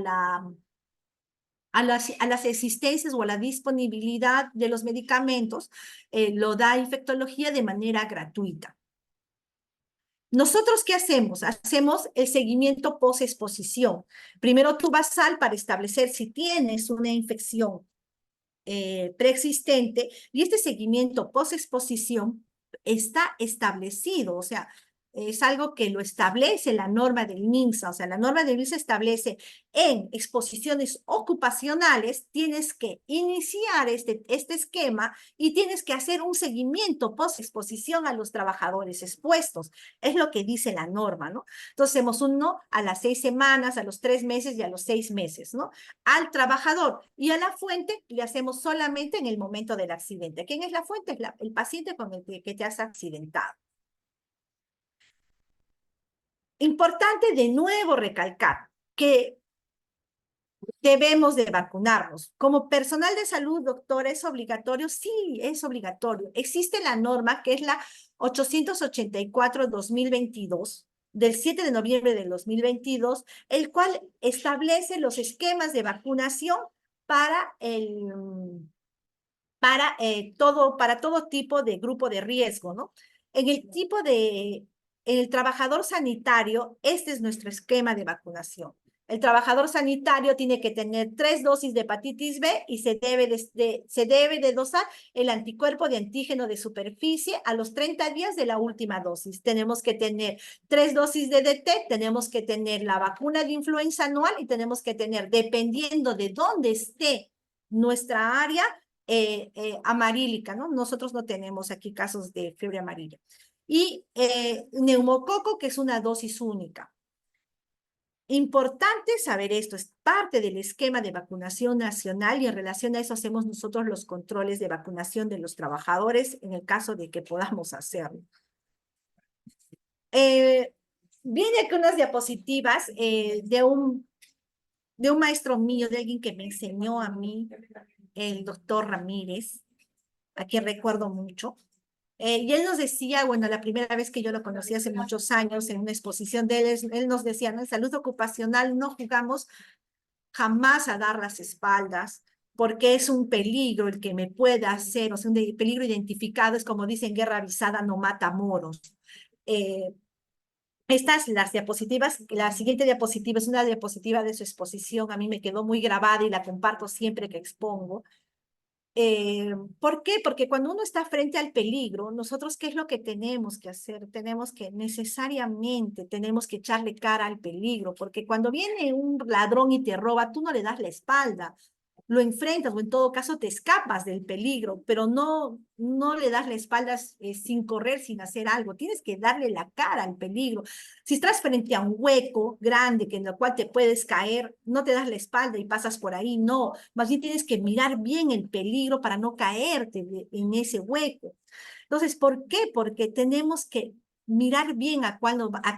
las existencias o a la disponibilidad de los medicamentos, lo da infectología de manera gratuita. ¿Nosotros qué hacemos? Hacemos el seguimiento post-exposición. Primero tu basal para establecer si tienes una infección preexistente, y este seguimiento post-exposición está establecido, o sea, es algo que lo establece la norma del MINSA, o sea, la norma del MINSA establece en exposiciones ocupacionales, tienes que iniciar este esquema y tienes que hacer un seguimiento post-exposición a los trabajadores expuestos. Es lo que dice la norma, ¿no? Entonces, hacemos uno a las 6 semanas, a los 3 meses y a los 6 meses, ¿no? Al trabajador y a la fuente le hacemos solamente en el momento del accidente. ¿Quién es la fuente? Es el paciente con el que te has accidentado. Importante de nuevo recalcar que debemos de vacunarnos. Como personal de salud, doctor, ¿es obligatorio? Sí, es obligatorio. Existe la norma que es la 884-2022 del 7 de noviembre del 2022, el cual establece los esquemas de vacunación para para todo tipo de grupo de riesgo, ¿no? En el en el trabajador sanitario, este es nuestro esquema de vacunación. El trabajador sanitario tiene que tener 3 dosis de hepatitis B y se debe de dosar el anticuerpo de antígeno de superficie a los 30 días de la última dosis. Tenemos que tener 3 dosis de DT, tenemos que tener la vacuna de influenza anual y tenemos que tener, dependiendo de dónde esté nuestra área, amarílica, ¿no? Nosotros no tenemos aquí casos de fiebre amarilla. Y neumococo, que es una dosis única. Importante saber esto, es parte del esquema de vacunación nacional y en relación a eso hacemos nosotros los controles de vacunación de los trabajadores en el caso de que podamos hacerlo. Viene aquí unas diapositivas de un maestro mío, de alguien que me enseñó a mí, el doctor Ramírez, a quien recuerdo mucho. Y él nos decía, bueno, la primera vez que yo lo conocí hace muchos años en una exposición de él, él nos decía, ¿no? En salud ocupacional no jugamos jamás a dar las espaldas, porque es un peligro el que me pueda hacer, o sea, un peligro identificado, es como dicen, guerra avisada no mata moros. Estas, las diapositivas, la siguiente diapositiva es una diapositiva de su exposición, a mí me quedó muy grabada y la comparto siempre que expongo. ¿Por qué? Porque cuando uno está frente al peligro, nosotros, ¿qué es lo que tenemos que hacer? Necesariamente tenemos que echarle cara al peligro, porque cuando viene un ladrón y te roba, tú no le das la espalda, lo enfrentas o en todo caso te escapas del peligro, pero no le das la espalda sin correr, sin hacer algo. Tienes que darle la cara al peligro. Si estás frente a un hueco grande en el cual te puedes caer, no te das la espalda y pasas por ahí, no. Más bien tienes que mirar bien el peligro para no caerte en ese hueco. Entonces, ¿por qué? Porque tenemos que mirar bien a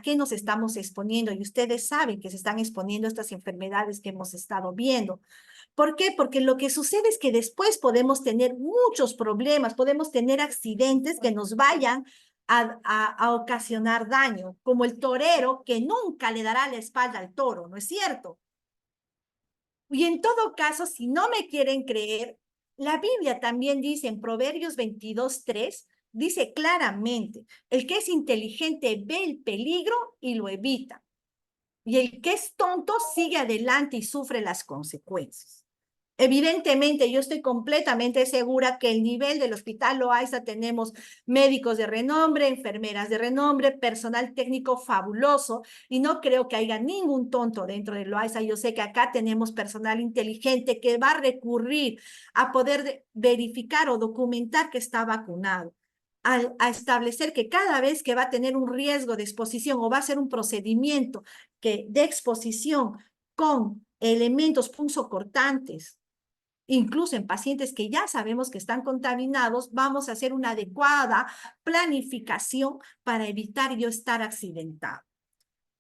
qué nos estamos exponiendo y ustedes saben que se están exponiendo a estas enfermedades que hemos estado viendo. ¿Por qué? Porque lo que sucede es que después podemos tener muchos problemas, podemos tener accidentes que nos vayan a ocasionar daño, como el torero que nunca le dará la espalda al toro, ¿no es cierto? Y en todo caso, si no me quieren creer, la Biblia también dice en Proverbios 22:3, dice claramente, el que es inteligente ve el peligro y lo evita. Y el que es tonto sigue adelante y sufre las consecuencias. Evidentemente, yo estoy completamente segura que el nivel del Hospital Loaiza tenemos médicos de renombre, enfermeras de renombre, personal técnico fabuloso, y no creo que haya ningún tonto dentro de Loaiza. Yo sé que acá tenemos personal inteligente que va a recurrir a poder verificar o documentar que está vacunado. A establecer que cada vez que va a tener un riesgo de exposición o va a ser un procedimiento de exposición con elementos punzocortantes, incluso en pacientes que ya sabemos que están contaminados, vamos a hacer una adecuada planificación para evitar yo estar accidentado.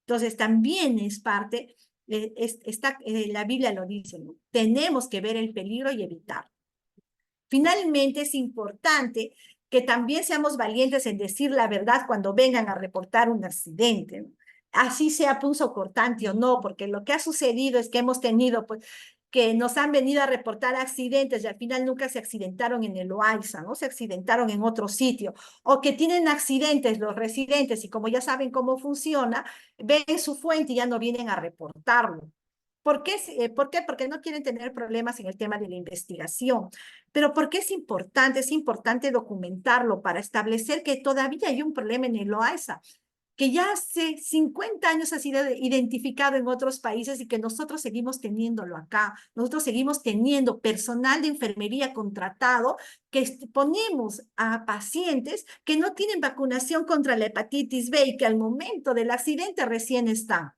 Entonces, también es parte, la Biblia lo dice, ¿no? Tenemos que ver el peligro y evitarlo. Finalmente, es importante que también seamos valientes en decir la verdad cuando vengan a reportar un accidente, ¿no? Así sea punzocortante o no, porque lo que ha sucedido es que hemos tenido, pues, que nos han venido a reportar accidentes y al final nunca se accidentaron en el Loaiza, ¿no? Se accidentaron en otro sitio, o que tienen accidentes los residentes y como ya saben cómo funciona, ven su fuente y ya no vienen a reportarlo. ¿Por qué? ¿Por qué? Porque no quieren tener problemas en el tema de la investigación. Pero ¿por qué es importante? Es importante documentarlo para establecer que todavía hay un problema en el OAISA, que ya hace 50 años ha sido identificado en otros países y que nosotros seguimos teniéndolo acá. Nosotros seguimos teniendo personal de enfermería contratado que ponemos a pacientes que no tienen vacunación contra la hepatitis B y que al momento del accidente recién están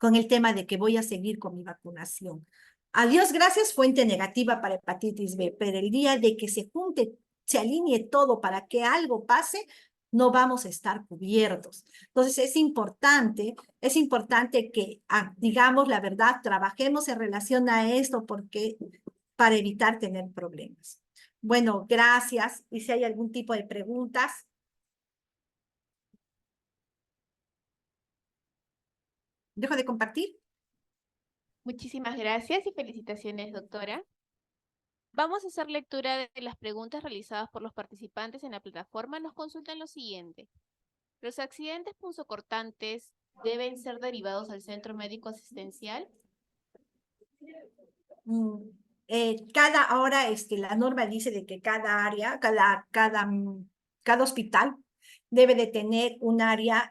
con el tema de que voy a seguir con mi vacunación. A Dios gracias, fuente negativa para hepatitis B, pero el día de que se junte, se alinee todo para que algo pase, no vamos a estar cubiertos. Entonces es importante que, digamos la verdad, trabajemos en relación a esto porque para evitar tener problemas. Bueno, gracias. Y si hay algún tipo de preguntas. Dejo de compartir. Muchísimas gracias y felicitaciones, doctora. Vamos a hacer lectura de las preguntas realizadas por los participantes en la plataforma. Nos consultan lo siguiente. ¿Los accidentes punzocortantes deben ser derivados al centro médico asistencial? Mm, ahora la norma dice de que cada área, cada hospital debe de tener un área,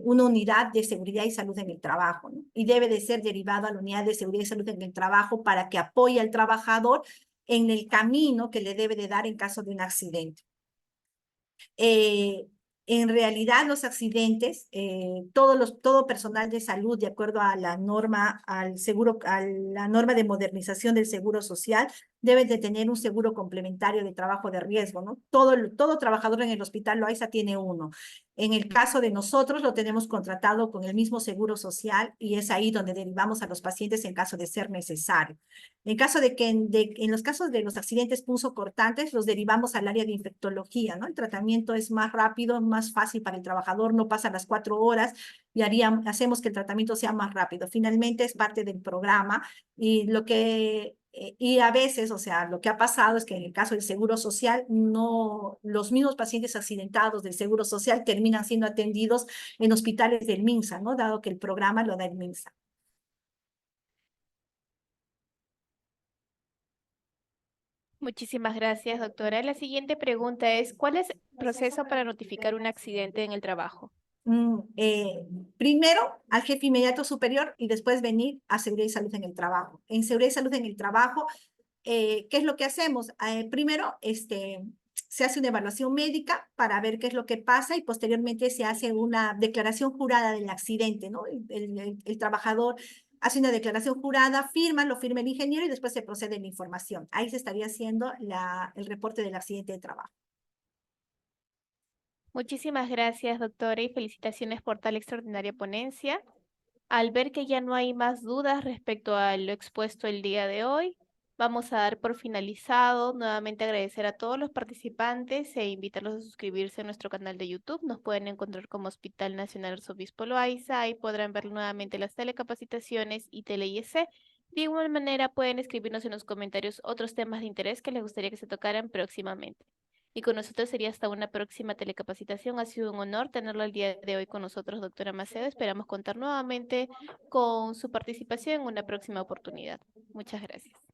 una unidad de seguridad y salud en el trabajo, ¿no? Y debe de ser derivado a la unidad de seguridad y salud en el trabajo para que apoye al trabajador en el camino que le debe de dar en caso de un accidente. Eh, en realidad los accidentes, todo personal de salud, de acuerdo a la norma, a la norma de modernización del seguro social, deben de tener un seguro complementario de trabajo de riesgo, ¿no? Todo trabajador en el hospital Loaiza tiene uno. En el caso de nosotros lo tenemos contratado con el mismo seguro social y es ahí donde derivamos a los pacientes en caso de ser necesario. En caso de que en los casos de los accidentes punzocortantes, los derivamos al área de infectología, ¿no? El tratamiento es más rápido, más fácil para el trabajador, no pasa las 4 horas y hacemos que el tratamiento sea más rápido. Finalmente es parte del programa y a veces, o sea, lo que ha pasado es que en el caso del Seguro Social, no, los mismos pacientes accidentados del Seguro Social terminan siendo atendidos en hospitales del MINSA, ¿no? Dado que el programa lo da el MINSA. Muchísimas gracias, doctora. La siguiente pregunta es, ¿cuál es el proceso para notificar un accidente en el trabajo? Primero al jefe inmediato superior y después venir a seguridad y salud en el trabajo. En seguridad y salud en el trabajo, ¿qué es lo que hacemos? Primero, se hace una evaluación médica para ver qué es lo que pasa y posteriormente se hace una declaración jurada del accidente, ¿no? El trabajador hace una declaración jurada, lo firma el ingeniero y después se procede en la información. Ahí se estaría haciendo el reporte del accidente de trabajo. Muchísimas gracias, doctora, y felicitaciones por tal extraordinaria ponencia. Al ver que ya no hay más dudas respecto a lo expuesto el día de hoy, vamos a dar por finalizado. Nuevamente agradecer a todos los participantes e invitarlos a suscribirse a nuestro canal de YouTube. Nos pueden encontrar como Hospital Nacional Arzobispo Loaiza. Ahí podrán ver nuevamente las telecapacitaciones y tele-IEC. De igual manera, pueden escribirnos en los comentarios otros temas de interés que les gustaría que se tocaran próximamente. Y con nosotros sería hasta una próxima telecapacitación. Ha sido un honor tenerlo el día de hoy con nosotros, doctora Macedo. Esperamos contar nuevamente con su participación en una próxima oportunidad. Muchas gracias.